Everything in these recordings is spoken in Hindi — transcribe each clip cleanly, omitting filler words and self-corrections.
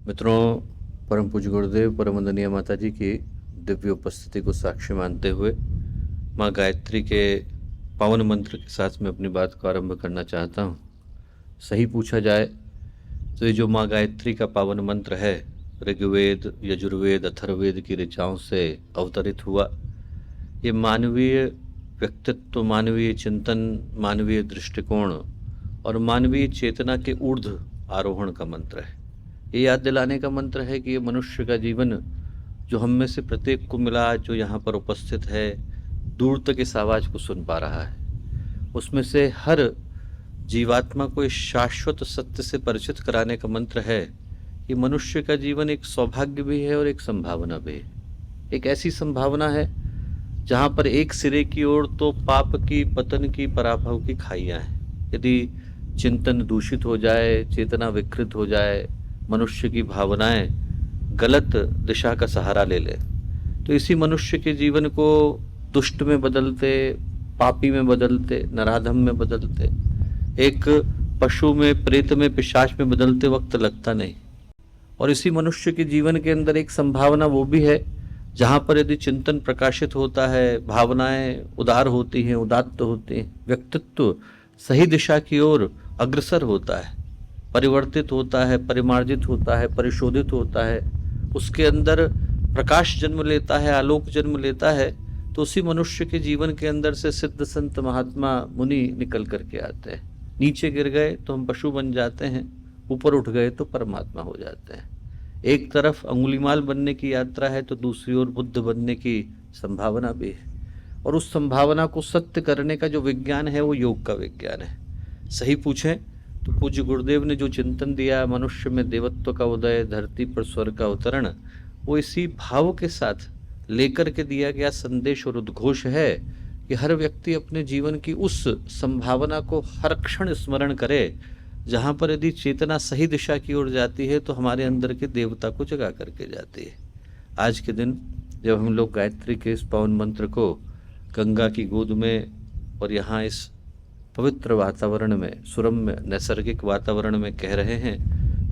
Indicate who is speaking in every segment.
Speaker 1: मित्रों, परम पूज्य गुरुदेव परम वंदनीय माता जी की दिव्य उपस्थिति को साक्षी मानते हुए माँ गायत्री के पावन मंत्र के साथ मैं अपनी बात को आरंभ करना चाहता हूँ। सही पूछा जाए तो ये जो माँ गायत्री का पावन मंत्र है, ऋग्वेद, यजुर्वेद, अथर्ववेद की ऋचाओं से अवतरित हुआ। ये मानवीय व्यक्तित्व, मानवीय चिंतन, मानवीय दृष्टिकोण और मानवीय चेतना के ऊर्ध्व आरोहण का मंत्र है। ये याद दिलाने का मंत्र है कि ये मनुष्य का जीवन जो हम में से प्रत्येक को मिला, जो यहाँ पर उपस्थित है, दूर तक इस आवाज़ को सुन पा रहा है, उसमें से हर जीवात्मा को इस शाश्वत सत्य से परिचित कराने का मंत्र है कि मनुष्य का जीवन एक सौभाग्य भी है और एक संभावना भी है। एक ऐसी संभावना है जहाँ पर एक सिरे की ओर तो पाप की, पतन की, पराभव की खाइयाँ हैं। यदि चिंतन दूषित हो जाए, चेतना विकृत हो जाए, मनुष्य की भावनाएं गलत दिशा का सहारा ले ले, तो इसी मनुष्य के जीवन को दुष्ट में बदलते, पापी में बदलते, नराधम में बदलते, एक पशु में, प्रेत में, पिशाच में बदलते वक्त लगता नहीं। और इसी मनुष्य के जीवन के अंदर एक संभावना वो भी है जहाँ पर यदि चिंतन प्रकाशित होता है, भावनाएं उदार होती हैं, उदात्त होती हैं, व्यक्तित्व सही दिशा की ओर अग्रसर होता है, परिवर्तित होता है, परिमार्जित होता है, परिशोधित होता है, उसके अंदर प्रकाश जन्म लेता है, आलोक जन्म लेता है, तो उसी मनुष्य के जीवन के अंदर से सिद्ध संत महात्मा मुनि निकल करके आते हैं। नीचे गिर गए तो हम पशु बन जाते हैं, ऊपर उठ गए तो परमात्मा हो जाते हैं। एक तरफ अंगुलीमाल बनने की यात्रा है तो दूसरी ओर बुद्ध बनने की संभावना भी है। और उस संभावना को सत्य करने का जो विज्ञान है वो योग का विज्ञान है। सही पूछें तो पूज्य गुरुदेव ने जो चिंतन दिया, मनुष्य में देवत्व का उदय, धरती पर स्वर्ग का अवतरण, वो इसी भाव के साथ लेकर के दिया गया संदेश और उद्घोष है कि हर व्यक्ति अपने जीवन की उस संभावना को हर क्षण स्मरण करे जहाँ पर यदि चेतना सही दिशा की ओर जाती है तो हमारे अंदर के देवता को जगा करके जाती है। आज के दिन जब हम लोग गायत्री के इस पावन मंत्र को गंगा की गोद में और यहाँ इस पवित्र वातावरण में, सुरम्य नैसर्गिक वातावरण में कह रहे हैं,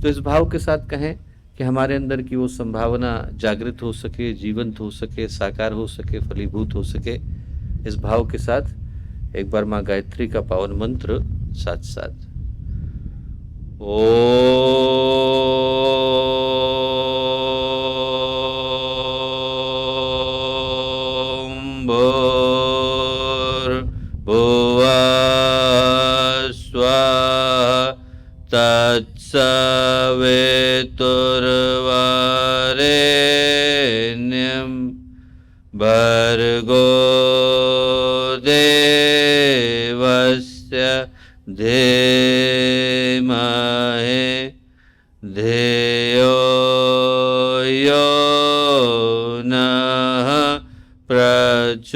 Speaker 1: तो इस भाव के साथ कहें कि हमारे अंदर की वो संभावना जागृत हो सके, जीवंत हो सके, साकार हो सके, फलीभूत हो सके। इस भाव के साथ एक बार माँ गायत्री का पावन मंत्र साथ साथ ओम भूर्भुवः स्वः तत्सवितुर्वरेण्यं भर्गो देवस्य धीमहि धियो यो नः प्रचोदयात्।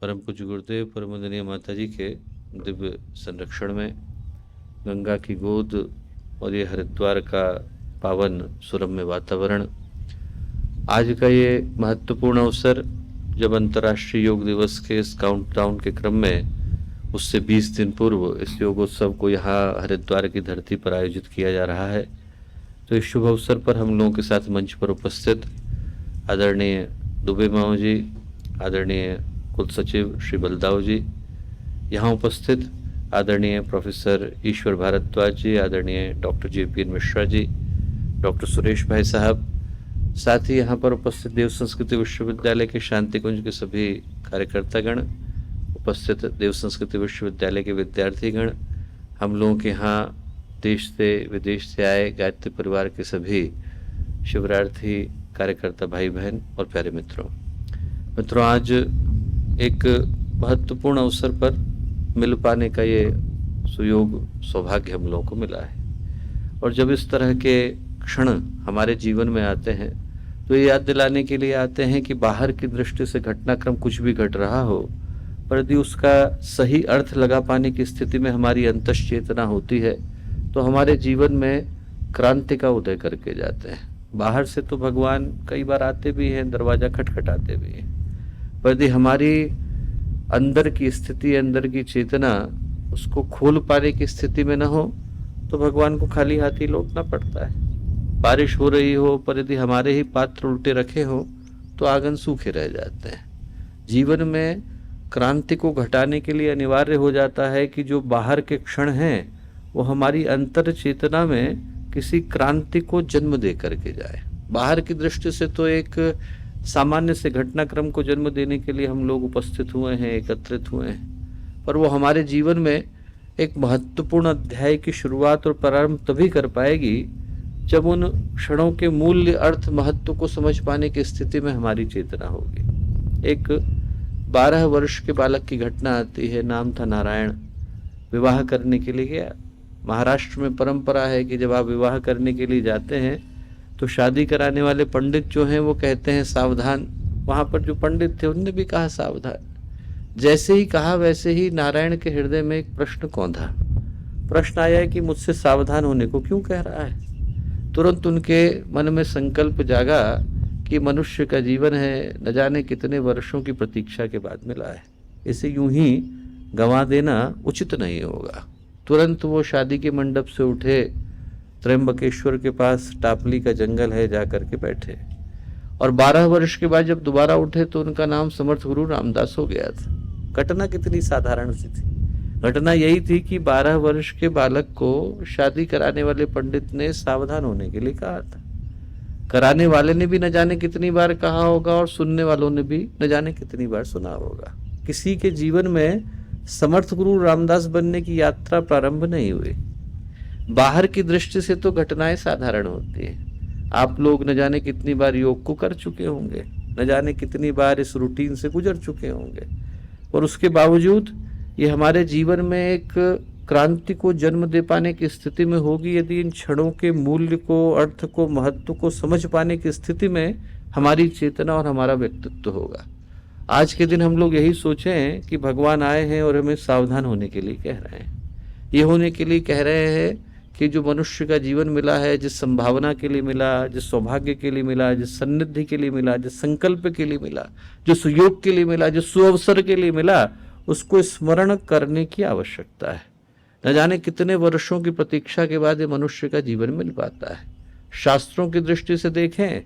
Speaker 1: परम पूज्य गुरुदेव परम वंदनीय माता जी के दिव्य संरक्षण में गंगा की गोद और ये हरिद्वार का पावन सुरम्य वातावरण, आज का ये महत्वपूर्ण अवसर जब अंतर्राष्ट्रीय योग दिवस के इस काउंटडाउन के क्रम में उससे 20 दिन पूर्व इस योगोत्सव को यहाँ हरिद्वार की धरती पर आयोजित किया जा रहा है, तो इस शुभ अवसर पर हम लोगों के साथ मंच पर उपस्थित आदरणीय दुबे माओ जी, आदरणीय कुल सचिव श्री बलदाव जी, यहाँ उपस्थित आदरणीय प्रोफेसर ईश्वर भारद्वाज जी, आदरणीय doctor JPN Mishra ji, doctor Suresh भाई साहब, साथ ही यहाँ पर उपस्थित देव संस्कृति विश्वविद्यालय के शांति कुंज के सभी कार्यकर्तागण, उपस्थित देव संस्कृति विश्वविद्यालय के विद्यार्थीगण, हम लोगों के यहाँ देश से विदेश से आए गायत्री परिवार के सभी शिवरार्थी कार्यकर्ता भाई बहन और प्यारे मित्रों, आज एक महत्वपूर्ण अवसर पर मिल पाने का ये सुयोग, सौभाग्य हम लोगों को मिला है। और जब इस तरह के क्षण हमारे जीवन में आते हैं तो ये याद दिलाने के लिए आते हैं कि बाहर की दृष्टि से घटनाक्रम कुछ भी घट रहा हो, पर यदि उसका सही अर्थ लगा पाने की स्थिति में हमारी अंतश्चेतना होती है तो हमारे जीवन में क्रांति का उदय करके जाते हैं। बाहर से तो भगवान कई बार आते भी हैं, दरवाजा खटखटाते भी हैं, पर यदि हमारी अंदर की स्थिति, अंदर की चेतना उसको खोल पाने की स्थिति में न हो तो भगवान को खाली हाथ ही लौटना पड़ता है। बारिश हो रही हो पर यदि हमारे ही पात्र उल्टे रखे हो तो आंगन सूखे रह जाते हैं। जीवन में क्रांति को घटाने के लिए अनिवार्य हो जाता है कि जो बाहर के क्षण हैं वो हमारी अंतर चेतना में किसी क्रांति को जन्म दे करके जाए। बाहर की दृष्टि से तो एक सामान्य से घटनाक्रम को जन्म देने के लिए हम लोग उपस्थित हुए हैं, एकत्रित हुए हैं, पर वो हमारे जीवन में एक महत्वपूर्ण अध्याय की शुरुआत और प्रारंभ तभी कर पाएगी जब उन क्षणों के मूल्य, अर्थ, महत्व को समझ पाने की स्थिति में हमारी चेतना होगी। एक 12 वर्ष के बालक की घटना आती है। नाम था नारायण। विवाह करने के लिए गया। महाराष्ट्र में परंपरा है कि जब आप विवाह करने के लिए जाते हैं तो शादी कराने वाले पंडित जो हैं वो कहते हैं सावधान। वहां पर जो पंडित थे उनने भी कहा सावधान। जैसे ही कहा वैसे ही नारायण के हृदय में एक प्रश्न कौंधा। प्रश्न आया है कि मुझसे सावधान होने को क्यों कह रहा है। तुरंत उनके मन में संकल्प जागा कि मनुष्य का जीवन है, न जाने कितने वर्षों की प्रतीक्षा के बाद मिला है, इसे यूं ही गंवा देना उचित नहीं होगा। तुरंत वो शादी के मंडप से उठे, त्र्यंबकेश्वर के पास टापली का जंगल है, जा करके बैठे। और 12 वर्ष के बाद जब दोबारा उठे तो उनका नाम समर्थ गुरु रामदास हो गया था। घटना कितनी साधारण सी थी। घटना यही थी कि 12 वर्ष के बालक को शादी कराने वाले पंडित ने सावधान होने के लिए कहा था। कराने वाले ने भी न जाने कितनी बार कहा होगा और सुनने वालों ने भी न जाने कितनी बार सुना होगा। किसी के जीवन में समर्थ गुरु रामदास बनने की यात्रा प्रारंभ नहीं हुई। बाहर की दृष्टि से तो घटनाएं साधारण होती हैं। आप लोग न जाने कितनी बार योग को कर चुके होंगे, न जाने कितनी बार इस रूटीन से गुजर चुके होंगे, और उसके बावजूद ये हमारे जीवन में एक क्रांति को जन्म दे पाने की स्थिति में होगी यदि इन क्षणों के मूल्य को, अर्थ को, महत्व को समझ पाने की स्थिति में हमारी चेतना और हमारा व्यक्तित्व होगा। आज के दिन हम लोग यही सोचें कि भगवान आए हैं और हमें सावधान होने के लिए कह रहे हैं। ये होने के लिए कह रहे हैं कि जो मनुष्य का जीवन मिला है, जिस संभावना के लिए मिला, जिस सौभाग्य के लिए मिला, जिस सन्निधि के लिए मिला, जिस संकल्प के लिए मिला, जो सुयोग के लिए मिला, जो सुअवसर के लिए मिला, उसको स्मरण करने की आवश्यकता है। न जाने कितने वर्षों की प्रतीक्षा के बाद ये मनुष्य का जीवन मिल पाता है। शास्त्रों की दृष्टि से देखें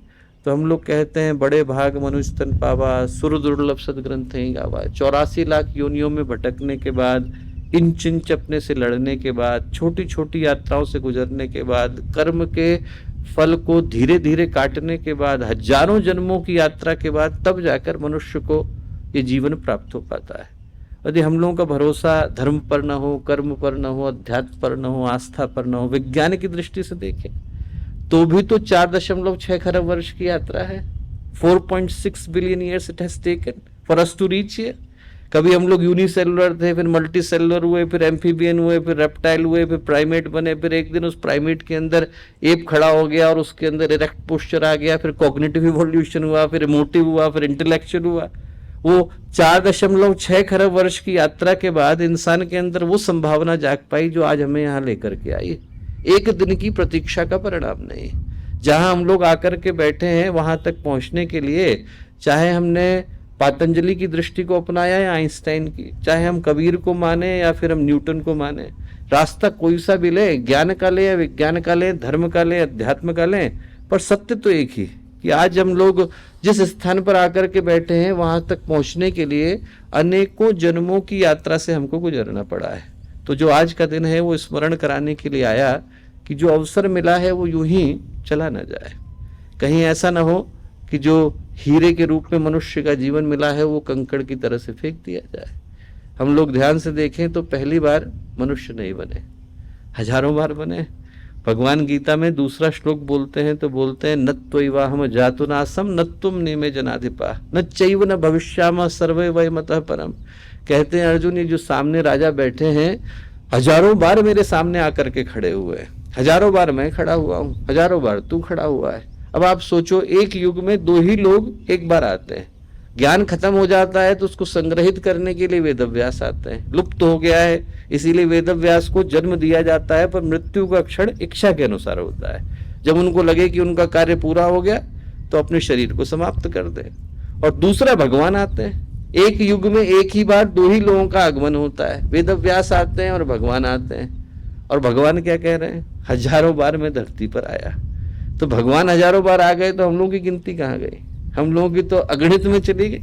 Speaker 1: तो हम लोग कहते हैं बड़े भाग मनुष्य तन पावा, सुर दुर्लभ सदग्रंथ ही गावा। 84 लाख योनियों में भटकने के बाद, इंच इंच अपने से लड़ने के बाद, छोटी छोटी यात्राओं से गुजरने के बाद, कर्म के फल को धीरे धीरे काटने के बाद, हजारों जन्मों की यात्रा के बाद तब जाकर मनुष्य को ये जीवन प्राप्त हो पाता है। यदि हम लोगों का भरोसा धर्म पर न हो, कर्म पर न हो, अध्यात्म पर न हो, आस्था पर न हो, विज्ञान की दृष्टि से देखें तो भी तो 4.6 खरब वर्ष की यात्रा है। 4.6 billion years it has taken for us to reach here. कभी हम लोग यूनिसेलुलर थे, फिर मल्टी सेलुलर हुए, फिर एम्फीबियन हुए, फिर रेप्टाइल हुए, फिर प्राइमेट बने, फिर एक दिन उस प्राइमेट के अंदर एप खड़ा हो गया और उसके अंदर इरेक्ट पोस्चर आ गया, फिर कॉग्निटिव इवोल्यूशन हुआ, फिर इमोटिव हुआ, फिर इंटेलेक्चुअल हुआ। वो 4.6 खरब वर्ष की यात्रा के बाद इंसान के अंदर वो संभावना जाग पाई जो आज हमें यहाँ लेकर के आई। एक दिन की प्रतीक्षा का परिणाम नहीं। जहां हम लोग आकर के बैठे हैं वहां तक पहुंचने के लिए चाहे हमने पतंजलि की दृष्टि को अपनाया या आइंस्टाइन की, चाहे हम कबीर को माने या फिर हम न्यूटन को माने, रास्ता कोई सा भी ले, ज्ञान का ले या विज्ञान का ले, धर्म का ले, अध्यात्म का ले, पर सत्य तो एक ही कि आज हम लोग जिस स्थान पर आकर के बैठे हैं वहां तक पहुंचने के लिए अनेकों जन्मों की यात्रा से हमको गुजरना पड़ा है। तो जो आज का दिन है वो स्मरण कराने के लिए आया कि जो अवसर मिला है वो यूं ही चला न जाए। कहीं ऐसा ना हो कि जो हीरे के रूप में मनुष्य का जीवन मिला है वो कंकड़ की तरह से फेंक दिया जाए। हम लोग ध्यान से देखें तो पहली बार मनुष्य नहीं बने, हजारों बार बने। भगवान गीता में दूसरा श्लोक बोलते हैं तो बोलते हैं नत्वैवाहम जातुनासम नत्वम नेमे जनाधिपा न चैव न भविष्यामः सर्वे वै मतः परम। कहते हैं अर्जुन, ये जो सामने राजा बैठे हैं हजारों बार मेरे सामने आकर के खड़े हुए हैं, हजारों बार मैं खड़ा हुआ हूँ, हजारों बार तू खड़ा हुआ है। अब आप सोचो एक युग में 2 ही लोग एक बार आते हैं। ज्ञान खत्म हो जाता है तो उसको संग्रहित करने के लिए वेदव्यास आते हैं। लुप्त हो गया है इसीलिए वेदव्यास को जन्म दिया जाता है, पर मृत्यु का क्षण इच्छा के अनुसार होता है। जब उनको लगे कि उनका कार्य पूरा हो गया तो अपने शरीर को समाप्त कर दे। और दूसरा भगवान आते हैं एक युग में एक ही बार दो ही लोगों का आगमन होता है, वेद व्यास आते हैं और भगवान आते हैं। और भगवान क्या कह रहे हैं, हजारों बार मैं धरती पर आया। तो भगवान हजारों बार आ गए तो हम लोगों की गिनती कहाँ गई? हम लोगों की तो अगणित में चली गई,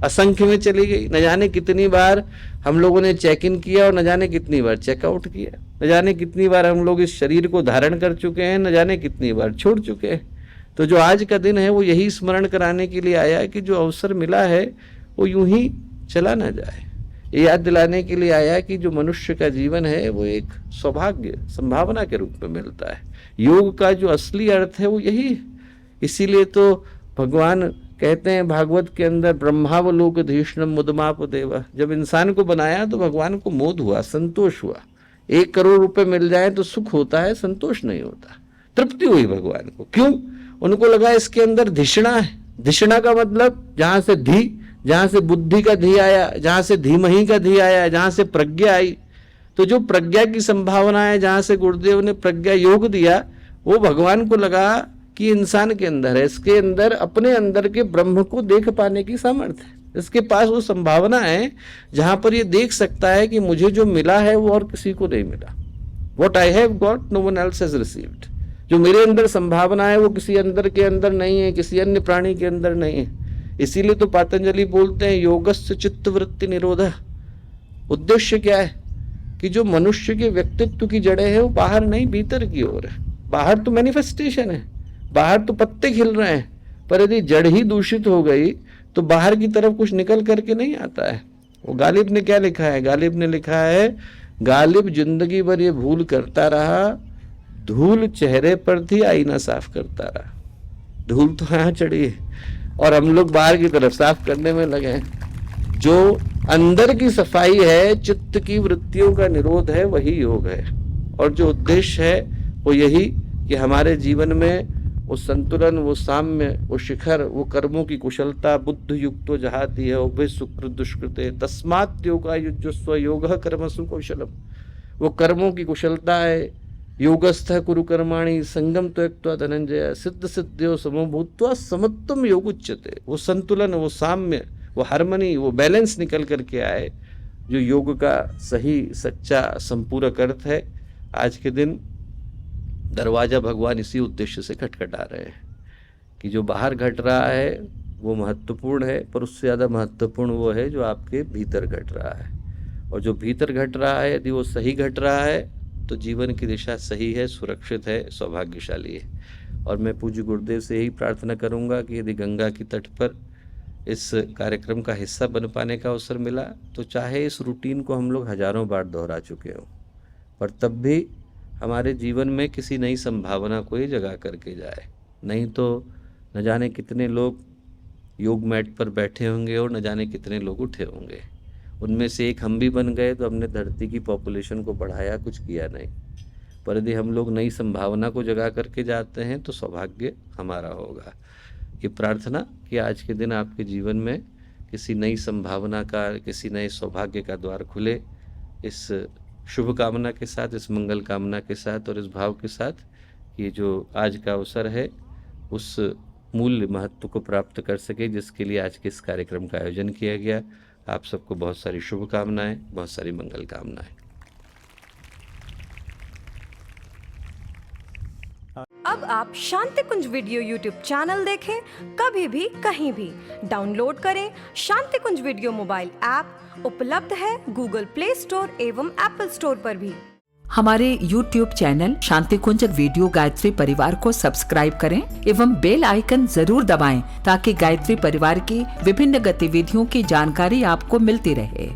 Speaker 1: असंख्य में चली गई। न जाने कितनी बार हम लोगों ने चेक इन किया और न जाने कितनी बार चेकआउट किया। न जाने कितनी बार हम लोग इस शरीर को धारण कर चुके हैं, न जाने कितनी बार छोड़ चुके हैं। तो जो आज का दिन है वो यही स्मरण कराने के लिए आया है कि जो अवसर मिला है वो यूं ही चला ना जाए। ये याद दिलाने के लिए आया कि जो मनुष्य का जीवन है वो एक सौभाग्य, संभावना के रूप में मिलता है। योग का जो असली अर्थ है वो यही है। इसीलिए तो भगवान कहते हैं भागवत के अंदर, ब्रह्मावलोकधीष्णम मुदमाप देव। जब इंसान को बनाया तो भगवान को मोद हुआ, संतोष हुआ। 1 करोड़ रुपए मिल जाए तो सुख होता है, संतोष नहीं होता। तृप्ति हुई भगवान को। क्यों? उनको लगा इसके अंदर धिषणा है। धिषणा का मतलब जहां से धी, जहां से बुद्धि का धी आया, जहां से धीमहि का धी आया, जहां से प्रज्ञा आई। तो जो प्रज्ञा की संभावना है, जहां से गुरुदेव ने प्रज्ञा योग दिया, वो भगवान को लगा कि इंसान के अंदर है। इसके अंदर अपने अंदर के ब्रह्म को देख पाने की सामर्थ्य है। इसके पास वो संभावना है जहां पर ये देख सकता है कि मुझे जो मिला है वो और किसी को नहीं मिला। What I have got, no one else has received। जो मेरे अंदर संभावना है वो किसी अंदर के अंदर नहीं है, किसी अन्य प्राणी के अंदर नहीं है। इसीलिए तो पतंजलि बोलते हैं योगस्य चित्त वृत्ति निरोध। उद्देश्य क्या है कि जो मनुष्य के व्यक्तित्व की जड़ें हैं वो बाहर नहीं, भीतर की ओर है। बाहर तो मैनिफेस्टेशन है, बाहर तो पत्ते खिल रहे हैं, पर यदि जड़ ही दूषित हो गई तो बाहर की तरफ कुछ निकल करके नहीं आता है। वो गालिब ने क्या लिखा है? गालिब ने लिखा है, गालिब जिंदगी भर ये भूल करता रहा, धूल चेहरे पर थी आईना साफ करता रहा। धूल तो यहाँ चढ़ी है और हम लोग बाहर की तरफ साफ करने में लगे हैं। जो अंदर की सफाई है, चित्त की वृत्तियों का निरोध है, वही योग है। और जो उद्देश्य है वो यही कि हमारे जीवन में वो संतुलन, वो साम्य, वो शिखर, वो कर्मों की कुशलता, बुद्ध युक्तो जहाती है उभय सुकृत दुष्कृते तस्मात् योगा युज्यस्व योगः कर्मसु कौशलम। वो कर्मों की कुशलता है। योगस्थ कुरु कर्माणि संगम त्यक्त्वा धनंजय सिद्ध सिद्ध्यो समो भूत्वा समत्वम योग उच्यते। वो संतुलन, वो साम्य, वो हार्मनी, वो बैलेंस निकल करके आए, जो योग का सही सच्चा संपूरक अर्थ है। आज के दिन दरवाजा भगवान इसी उद्देश्य से खटखटा रहे हैं कि जो बाहर घट रहा है वो महत्वपूर्ण है, पर उससे ज़्यादा महत्वपूर्ण वो है जो आपके भीतर घट रहा है। और जो भीतर घट रहा है यदि वो सही घट रहा है तो जीवन की दिशा सही है, सुरक्षित है, सौभाग्यशाली है। और मैं पूज्य गुरुदेव से यही प्रार्थना करूंगा कि यदि गंगा की तट पर इस कार्यक्रम का हिस्सा बन पाने का अवसर मिला तो चाहे इस रूटीन को हम लोग हजारों बार दोहरा चुके हों, पर तब भी हमारे जीवन में किसी नई संभावना को ही जगा करके जाए। नहीं तो न जाने कितने लोग योग मैट पर बैठे होंगे और न जाने कितने लोग उठे होंगे। उनमें से एक हम भी बन गए तो हमने धरती की पॉपुलेशन को बढ़ाया, कुछ किया नहीं। पर यदि हम लोग नई संभावना को जगा करके जाते हैं तो सौभाग्य हमारा होगा। ये प्रार्थना कि आज के दिन आपके जीवन में किसी नई संभावना का, किसी नए सौभाग्य का द्वार खुले, इस शुभ कामना के साथ, इस मंगल कामना के साथ और इस भाव के साथ ये जो आज का अवसर है उस मूल्य महत्व को प्राप्त कर सके जिसके लिए आज के इस कार्यक्रम का आयोजन किया गया। आप सबको बहुत सारी शुभकामनाएं, बहुत सारी मंगल कामनाएं।
Speaker 2: अब आप शांति कुंज वीडियो यूट्यूब चैनल देखें कभी भी कहीं भी। डाउनलोड करें शांति कुंज वीडियो मोबाइल ऐप, उपलब्ध है गूगल प्ले स्टोर एवं एप्पल स्टोर पर भी।
Speaker 3: हमारे YouTube चैनल शांति कुंज वीडियो गायत्री परिवार को सब्सक्राइब करें एवं बेल आइकन जरूर दबाएं ताकि गायत्री परिवार की विभिन्न गतिविधियों की जानकारी आपको मिलती रहे।